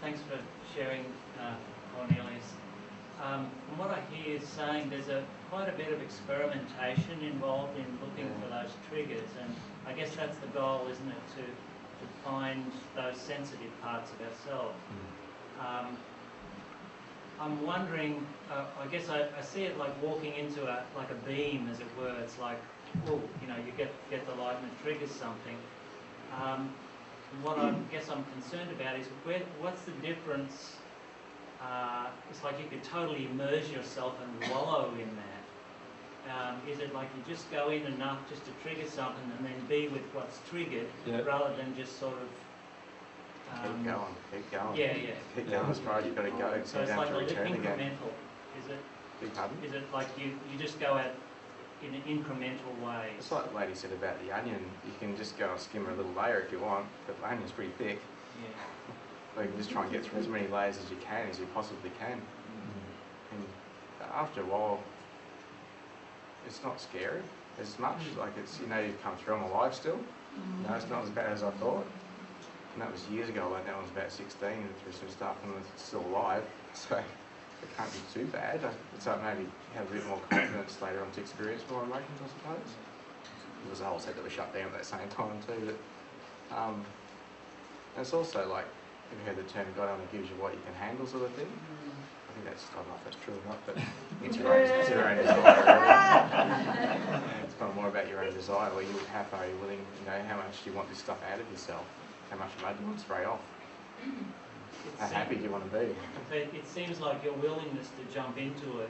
thanks for sharing, Cornelius. From what I hear you saying, there's quite a bit of experimentation involved in looking for those triggers, and I guess that's the goal, isn't it, to find those sensitive parts of ourselves. I'm wondering, I guess I see it like walking into a beam, as it were. It's like, oh, you know, you get the light and it triggers something. What I guess I'm concerned about is what's the difference? It's like you could totally immerse yourself and wallow in that. Is it like you just go in enough just to trigger something and then be with what's triggered, rather than just sort of keep going. Yeah. Keep going as far as you've got to go. So it's like incremental. Is it? Big pardon? Is it like you just go out in an incremental way? It's like the lady said about the onion. You can just go and skim a little layer if you want, but the onion's pretty thick. Yeah. So you can just try and get through as many layers as you can, as you possibly can. And after a while, it's not scary as much. Like it's, you know, you've come through. I'm alive still. No, it's not as bad as I thought. And that was years ago. I learned that when I was about 16 and through some stuff, and I'm still alive. So it can't be too bad. So maybe have a bit more confidence later on to experience more emotions, I suppose. There was a whole set that was shut down at that same time too. But and it's also like, have you heard the term God only gives you what you can handle sort of thing? I think that's, I don't know if that's true or not, but it's your own desire. It's kind of more about your own desire, where how far are you willing, you know, how much do you want this stuff out of yourself? How much mud do you want to spray off? How happy do you want to be? It seems like your willingness to jump into it,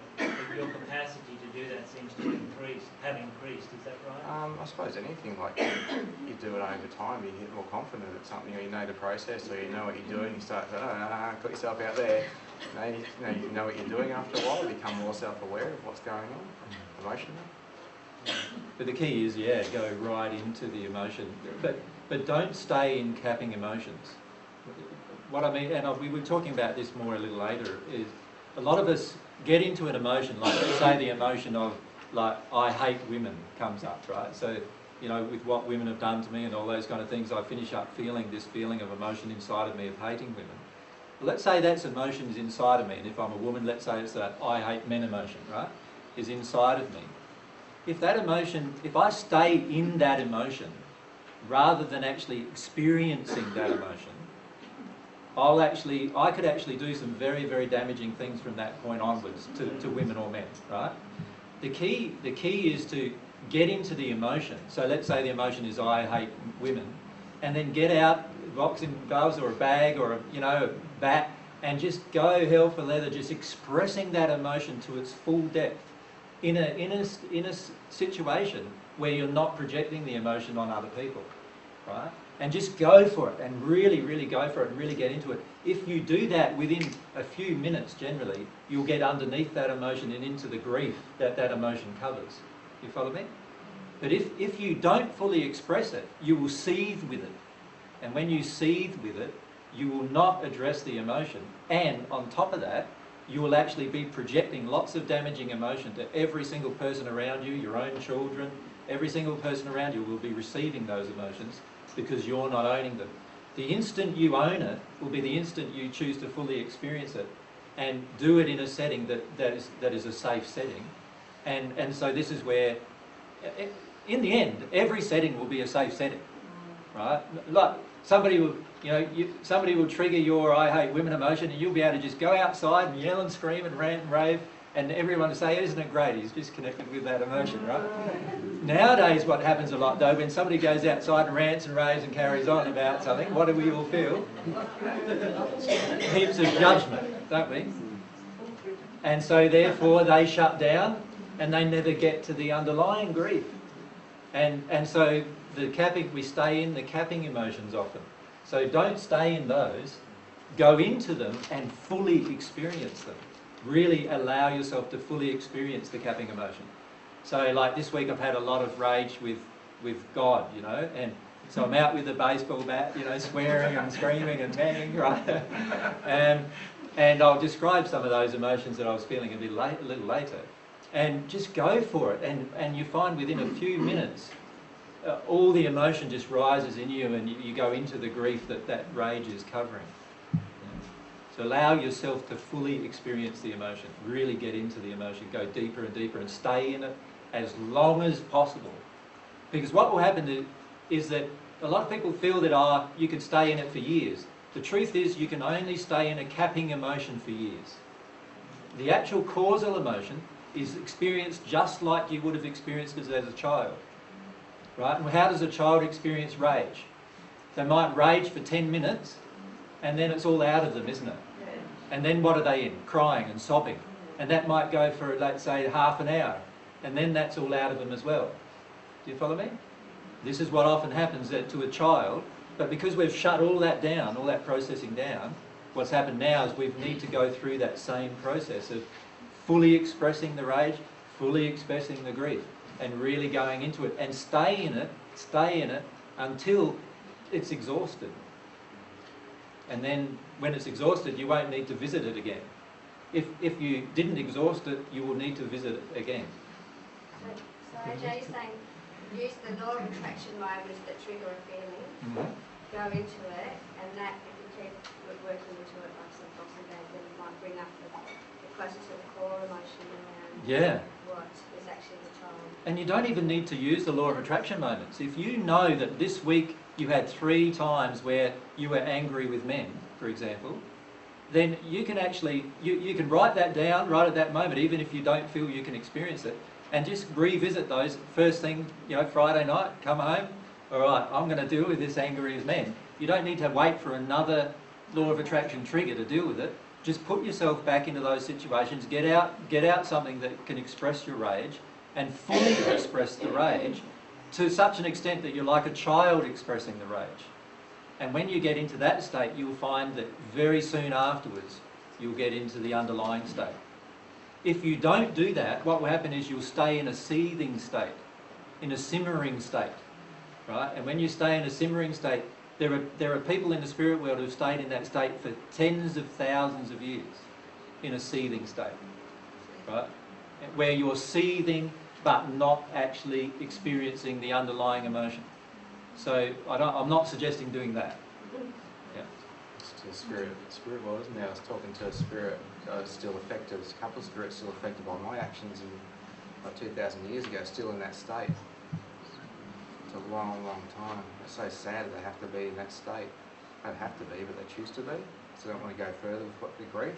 your capacity to do that seems to have increased, is that right? I suppose anything, like you do it over time, you get more confident at something, or you know the process, or you know what you're doing, you start to, got yourself out there. You know what you're doing after a while, you become more self-aware of what's going on, emotionally. But the key is, go right into the emotion. But don't stay in capping emotions. What I mean, and we were talking about this more a little later, is a lot of us get into an emotion, like say the emotion of, like, I hate women comes up, right? So, you know, with what women have done to me and all those kind of things, I finish up feeling this feeling of emotion inside of me of hating women. Let's say that's emotions inside of me, and if I'm a woman, let's say it's that I hate men emotion, right? Is inside of me. If that emotion, if I stay in that emotion, rather than actually experiencing that emotion, I could actually do some very, very damaging things from that point onwards to women or men, right? The key is to get into the emotion. So let's say the emotion is I hate women, and then get out boxing gloves or a bag or a bat, and just go hell for leather, just expressing that emotion to its full depth in a situation where you're not projecting the emotion on other people, right? And just go for it, and really, really go for it, and really get into it. If you do that within a few minutes, generally, you'll get underneath that emotion and into the grief that emotion covers. You follow me? But if you don't fully express it, you will seethe with it. And when you seethe with it, you will not address the emotion. And on top of that, you will actually be projecting lots of damaging emotion to every single person around you, your own children, every single person around you will be receiving those emotions because you're not owning them. The instant you own it will be the instant you choose to fully experience it and do it in a setting that is a safe setting. And so this is where, in the end, every setting will be a safe setting, right? Like somebody will, somebody will trigger your I hate women emotion, and you'll be able to just go outside and yell and scream and rant and rave, and everyone will say, isn't it great? He's just connected with that emotion, right? Nowadays, what happens a lot, though, when somebody goes outside and rants and raves and carries on about something, what do we all feel? Heaps of judgment, don't we? And so, therefore, they shut down, and they never get to the underlying grief. And so, we stay in the capping emotions often. So don't stay in those. Go into them and fully experience them. Really allow yourself to fully experience the capping emotion. So like this week I've had a lot of rage with God, and so I'm out with a baseball bat, swearing and screaming and banging, right? And I'll describe some of those emotions that I was feeling a little later. And just go for it. And you find within a few minutes, all the emotion just rises in you, and you go into the grief that rage is covering. to allow yourself to fully experience the emotion, really get into the emotion, go deeper and deeper and stay in it as long as possible. Because what will happen is that a lot of people feel that you can stay in it for years. The truth is you can only stay in a capping emotion for years. The actual causal emotion is experienced just like you would have experienced it as a child. Right? And how does a child experience rage? They might rage for 10 minutes and then it's all out of them, isn't it? And then what are they in? Crying and sobbing. And that might go for, let's say, half an hour. And then that's all out of them as well. Do you follow me? This is what often happens to a child. But because we've shut all that down, all that processing down, what's happened now is we need to go through that same process of fully expressing the rage, fully expressing the grief, and really going into it and stay in it until it's exhausted. And then when it's exhausted, you won't need to visit it again. If you didn't exhaust it, you will need to visit it again. So AJ, you're saying use the law of attraction moments that trigger a feeling, go into it, and that if you keep working into it like some boxing days, then it might bring up the closer to the core emotion around what is actually the child. And you don't even need to use the law of attraction moments. If you know that this week you had 3 times where you were angry with men, for example, then you can actually, you can write that down right at that moment, even if you don't feel you can experience it, and just revisit those first thing, Friday night, come home, all right, I'm going to deal with this anger with men. You don't need to wait for another law of attraction trigger to deal with it. Just put yourself back into those situations, get out something that can express your rage, and fully express the rage to such an extent that you're like a child expressing the rage. And when you get into that state, you'll find that very soon afterwards, you'll get into the underlying state. If you don't do that, what will happen is you'll stay in a seething state, in a simmering state, right? And when you stay in a simmering state, there are people in the spirit world who've stayed in that state for tens of thousands of years, in a seething state, right? Where you're seething but not actually experiencing the underlying emotion. So I'm not suggesting doing that. Yeah. It's to spirit world, isn't it? I was talking to a spirit still affected, a couple of spirits still affected by my actions in like 2,000 years ago, still in that state. It's a long, long time. It's so sad that they have to be in that state. They don't have to be, but they choose to be. So they don't want to go further with the grief.